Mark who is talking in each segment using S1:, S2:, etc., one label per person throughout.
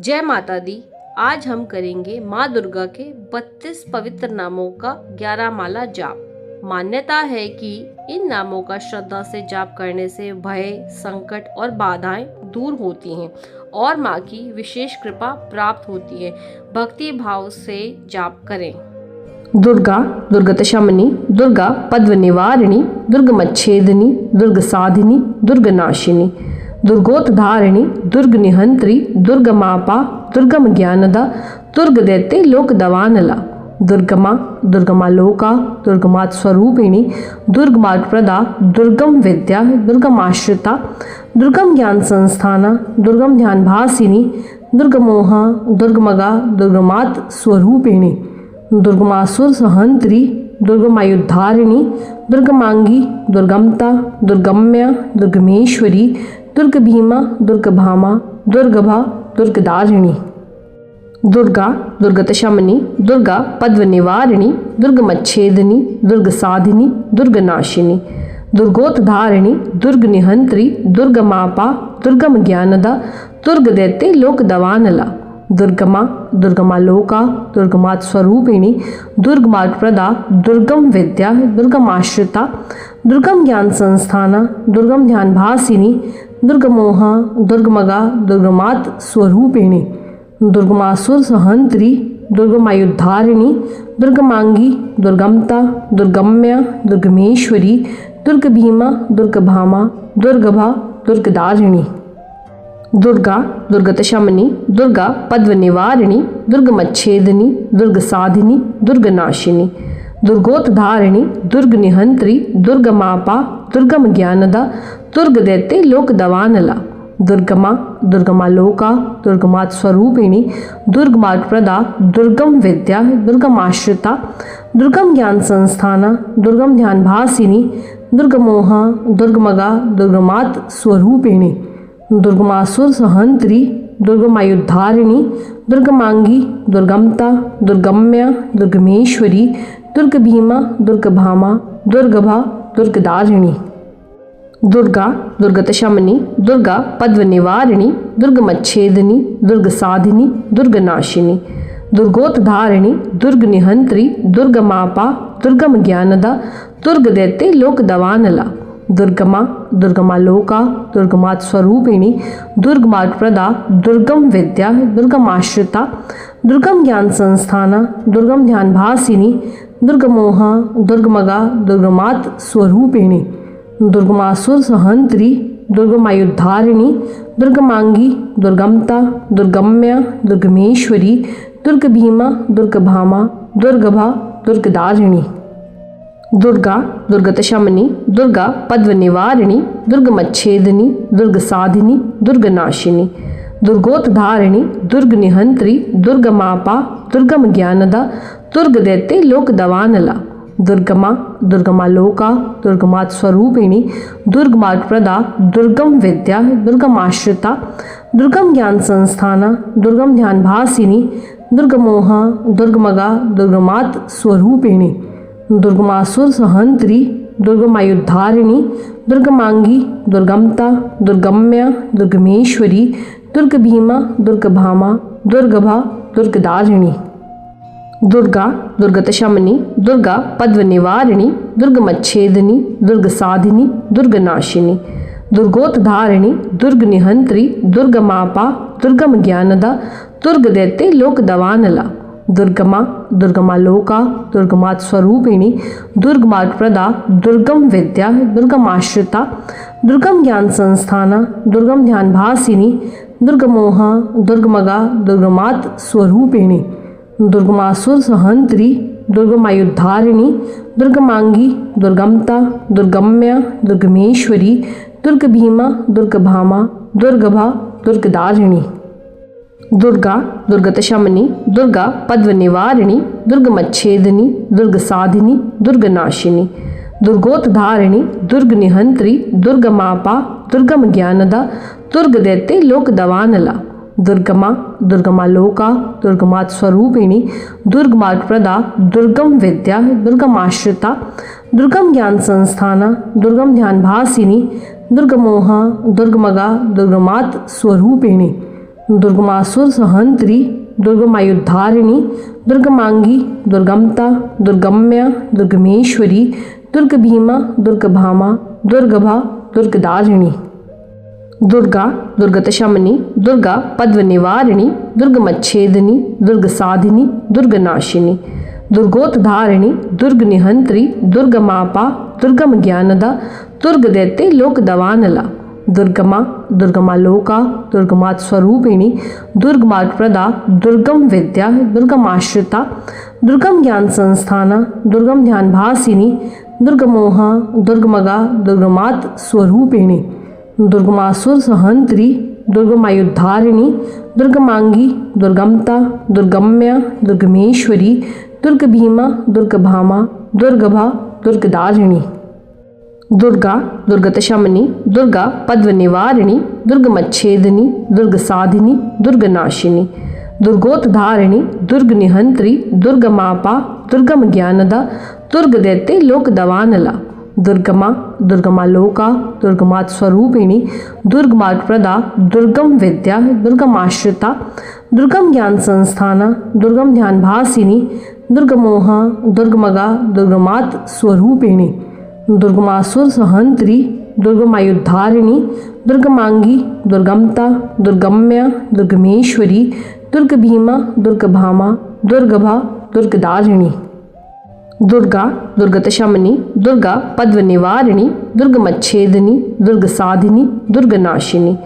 S1: जय माता दी। आज हम करेंगे माँ दुर्गा के 32 पवित्र नामों का 11 माला जाप। मान्यता है कि इन नामों का श्रद्धा से जाप करने से भय, संकट और बाधाएं दूर होती हैं और माँ की विशेष कृपा प्राप्त होती है। भक्ति भाव से जाप करें।
S2: दुर्गा दुर्गतशमनी, दुर्गा पद्मनिवारिणी, दुर्गमच्छेदिनी, दुर्गसाधिनी, दुर्गनाशिनी, दुर्गोतधारिणी, दुर्गनिहंत्री, दुर्गमापा, दुर्गम ज्ञानदा, दुर्गदैत्य लोकदवानला, दुर्गमा दुर्गमा लोका, दुर्गमात् स्वरूपिणी, दुर्गमात्प्रदा, दुर्गम विद्या, दुर्गमाश्रिता, दुर्गम ज्ञान संस्थाना, दुर्गम ध्यान भासिनी, दुर्गमोहा, दुर्गमगा, दुर्गमात् स्वरूपिणी, दुर्गमासुर सहंत्री, दुर्गमायुद्धारिणी, दुर्गमांगी, दुर्गमता, दुर्गम्या, दुर्गमेश्वरी, दुर्गभीमा, दुर्गभामा, दुर्गभा, दुर्गदारिणी, दुर्गा दुर्गतशमनी, दुर्गा पद्मनिवारिणी, दुर्गमच्छेदिनी, दुर्गसाधिनी, दुर्गनाशिनी, दुर्गोतधारिणी, दुर्गनिहंत्री, दुर्गमापा, दुर्गम ज्ञानदा, दुर्गदैत्य लोकदवानला, दुर्गमा दुर्गमा लोका, दुर्गमात् स्वरूपिणी, दुर्गमात्प्रदा, दुर्गम विद्या, दुर्गमाश्रिता, दुर्गम ज्ञान संस्थाना, दुर्गम ध्यान भासिनी, दुर्गमोहा, दुर्गमगा, दुर्गमात् स्वरूपिणी, दुर्गमासुर सहंत्री, दुर्गमायुद्धारिणी, दुर्गमांगी, दुर्गमता, दुर्गम्या, दुर्गमेश्वरी, दुर्गभीमा, दुर्गभामा, दुर्गभा, दुर्गदारिणी, दुर्गा दुर्गतशमनी, दुर्गा पद्मनिवारिणी, दुर्गमच्छेदिनी, दुर्गसाधिनी, दुर्गनाशिनी, दुर्गोतधारिणी, दुर्गनिहंत्री, दुर्गमापा, दुर्गम ज्ञानदा, दुर्गदैत्य लोकदवानला, दुर्गमा दुर्गमा लोका, दुर्गमात् स्वरूपिणी, दुर्गमात्प्रदा, दुर्गम विद्या, दुर्गमाश्रिता, दुर्गम ज्ञान संस्थाना, दुर्गम ध्यान भासिनी, दुर्गमोहा, दुर्गमगा, दुर्गमात् स्वरूपिणी, दुर्गमासुर सहंत्री, दुर्गमायुद्धारिणी, दुर्गमांगी, दुर्गमता, दुर्गम्या, दुर्गमेश्वरी, दुर्गभीमा, दुर्गभामा, दुर्गभा, दुर्गदारिणी, दुर्गा दुर्गतशमनी, दुर्गा पद्मनिवारिणी, दुर्गमच्छेदिनी, दुर्गसाधिनी, दुर्गनाशिनी, दुर्गोतधारिणी, दुर्गनिहंत्री, दुर्गमापा, दुर्गम ज्ञानदा, दुर्गदैत्य लोकदवानला, दुर्गमा दुर्गमा लोका, दुर्गमात् स्वरूपिणी, दुर्गमात्प्रदा, दुर्गम विद्या, दुर्गमाश्रिता, दुर्गम ज्ञान संस्थाना, दुर्गम ध्यान भासिनी, दुर्गमोहा, दुर्गमगा, दुर्गमात् स्वरूपिणी, दुर्गमासुर सहंत्री, दुर्गमायुद्धारिणी, दुर्गमांगी, दुर्गमता, दुर्गम्या, दुर्गमेश्वरी, दुर्गभीमा, दुर्गभामा, दुर्गभा, दुर्गदारिणी, दुर्गा दुर्गतशमनी, दुर्गा पद्मनिवारिणी, दुर्गमच्छेदिनी, दुर्गसाधिनी, दुर्गनाशिनी, दुर्गोतधारिणी, दुर्गनिहंत्री, दुर्गमापा, दुर्गम ज्ञानदा, दुर्गदैत्य लोकदवानला, दुर्गमा दुर्गमा लोका, दुर्गमात् स्वरूपिणी, दुर्गमात्प्रदा, दुर्गम विद्या, दुर्गमाश्रिता, दुर्गम ज्ञान संस्थाना, दुर्गम ध्यान भासिनी, दुर्गमोहा, दुर्गमगा, दुर्गमात् स्वरूपिणी, दुर्गमासुर सहंत्री, दुर्गमायुद्धारिणी, दुर्गमांगी, दुर्गमता, दुर्गम्या, दुर्गमेश्वरी, दुर्गभीमा, दुर्गभामा, दुर्गभा, दुर्गदारिणी, दुर्गा दुर्गतशमनी, दुर्गा पद्मनिवारिणी, दुर्गमच्छेदिनी, दुर्गसाधिनी, दुर्गनाशिनी, दुर्गोतधारिणी, दुर्गनिहंत्री, दुर्गमापा, दुर्गम ज्ञानदा, दुर्गदैत्य लोकदवानला, दुर्गमा दुर्गमा लोका, दुर्गमात् स्वरूपिणी, दुर्गमात्प्रदा, दुर्गम विद्या, दुर्गमाश्रिता, दुर्गम ज्ञान संस्थाना, दुर्गम ध्यान भासिनी, दुर्गमोहा, दुर्गमगा, दुर्गमात् स्वरूपिणी, दुर्गमासुर सहंत्री, दुर्गमायुद्धारिणी, दुर्गमांगी, दुर्गमता, दुर्गम्या, दुर्गमेश्वरी, दुर्गभीमा, दुर्गभामा, दुर्गभा, दुर्गदारिणी, दुर्गा दुर्गतशमनी, दुर्गा पद्मनिवारिणी, दुर्गमच्छेदिनी, दुर्गसाधिनी, दुर्गनाशिनी, दुर्गोतधारिणी, दुर्गनिहंत्री, दुर्गमापा, दुर्गम ज्ञानदा, दुर्गदैत्य लोकदवानला, दुर्गमा दुर्गमा लोका, दुर्गमात् स्वरूपिणी, दुर्गमात्प्रदा, दुर्गम विद्या, दुर्गमाश्रिता, दुर्गम ज्ञान संस्थाना, दुर्गम ध्यान भासिनी, दुर्गमोहा, दुर्गमगा, दुर्गमात् स्वरूपिणी, दुर्गमासुर सहंत्री, दुर्गमायुद्धारिणी, दुर्गमांगी, दुर्गमता, दुर्गम्या, दुर्गमेश्वरी, दुर्गभीमा, दुर्गभामा, दुर्गभा, दुर्गदारिणी। दुर्गा दुर्गतशमनी, दुर्गा पद्मनिवारिणी, दुर्गमच्छेदिनी, दुर्गसाधिनी, दुर्गनाशिनी, दुर्गोतधारिणी, दुर्गनिहंत्री, दुर्गमापा, दुर्गम ज्ञानदा, दुर्गदैत्य लोकदवानला, दुर्गमा, दुर्गमालोका, दुर्गमात् स्वरूपिणी, दुर्गमार्गप्रदा, दुर्गम विद्या, दुर्गमाश्रिता, दुर्गम ज्ञान संस्थाना, दुर्गम ध्यान भासिनी, दुर्गमोहा, दुर्गमगा, दुर्गमात् स्वरूपिणी, दुर्गमासुर सहंत्री, दुर्गमायुद्धारिणी, दुर्गमांगी, दुर्गमता, दुर्गम्या, दुर्गमेश्वरी, दुर्गभीमा, दुर्गभामा, दुर्गभा, दुर्गदारिणी। दुर्गा दुर्गतशमनी, दुर्गा पद्मनिवारिणी, दुर्गमच्छेदिनी, दुर्गसाधिनी, दुर्गनाशिनी, दुर्गोतधारिणी, दुर्गनिहंत्री, दुर्गमापा, दुर्गम ज्ञानदा, दुर्गदैत्य लोकदवानला, दुर्गमा, दुर्गमालोका, दुर्गमात् स्वरूपिणी, दुर्गमार्गप्रदा, दुर्गम विद्या, दुर्गमाश्रिता, दुर्गम ज्ञान संस्थाना, दुर्गम ध्यान भासिनी, दुर्गमोहा, दुर्गमगा, दुर्गमात् स्वरूपिणी, दुर्गमासुर सहंत्री, दुर्गमायुद्धारिणी, दुर्गमांगी, दुर्गमता, दुर्गम्या, दुर्गमेश्वरी, दुर्गभीमा, दुर्गभामा, दुर्गभा, दुर्गदारिणी। दुर्गा दुर्गतशमनी, दुर्गा पद्मनिवारिणी, दुर्गमच्छेदिनी, दुर्गसाधिनी, दुर्गनाशिनी,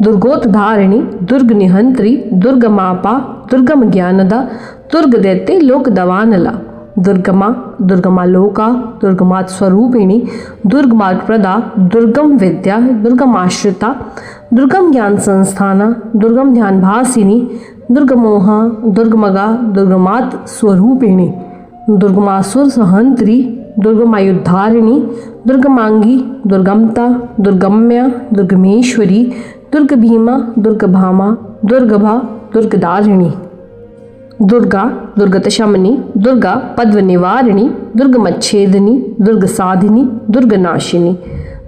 S2: दुर्गोतधारिणी, दुर्गनिहंत्री, दुर्गमापा, दुर्गम ज्ञानदा, दुर्गदैत्य लोकदवानला, दुर्गमा, दुर्गमालोका, दुर्गमात् स्वरूपिणी, दुर्गमार्गप्रदा, दुर्गम विद्या, दुर्गमाश्रिता, दुर्गम ज्ञान संस्थाना, दुर्गम ध्यान भासिनी, दुर्गमोहा, दुर्गमगा, दुर्गमात् स्वरूपिणी, दुर्गमासुर सहंत्री, दुर्गमायुद्धारिणी, दुर्गमांगी, दुर्गमता, दुर्गम्या, दुर्गमेश्वरी, दुर्गभीमा, दुर्गभामा, दुर्गभा, दुर्गदारिणी। दुर्गा दुर्गतशमनी, दुर्गा पद्मनिवारिणी, दुर्गमच्छेदिनी, दुर्गसाधिनी, दुर्गनाशिनी,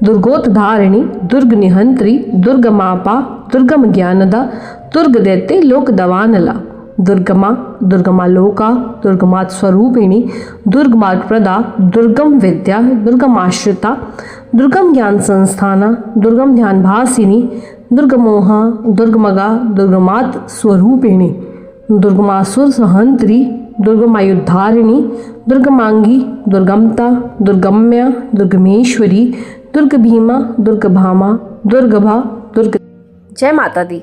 S2: दुर्गोतधारिणी, दुर्गनिहंत्री, दुर्गमापा, दुर्गम ज्ञानदा, दुर्गदैत्य लोकदवानला, दुर्गमा, दुर्गमालोका, दुर्गमात् स्वरूपिणी, दुर्गमार्गप्रदा, दुर्गम विद्या, दुर्गमाश्रिता, दुर्गम ज्ञान संस्थाना, दुर्गम ध्यान भासिनी, दुर्गमोहा, दुर्गमगा, दुर्गमात् स्वरूपिणी, दुर्गमासुर सहंत्री, दुर्गमायुद्धारिणी, दुर्गमांगी, दुर्गमता, दुर्गम्या, दुर्गमेश्वरी, दुर्गभीमा, दुर्गभामा, दुर्गभा, दुर्ग।
S1: जय माता दी।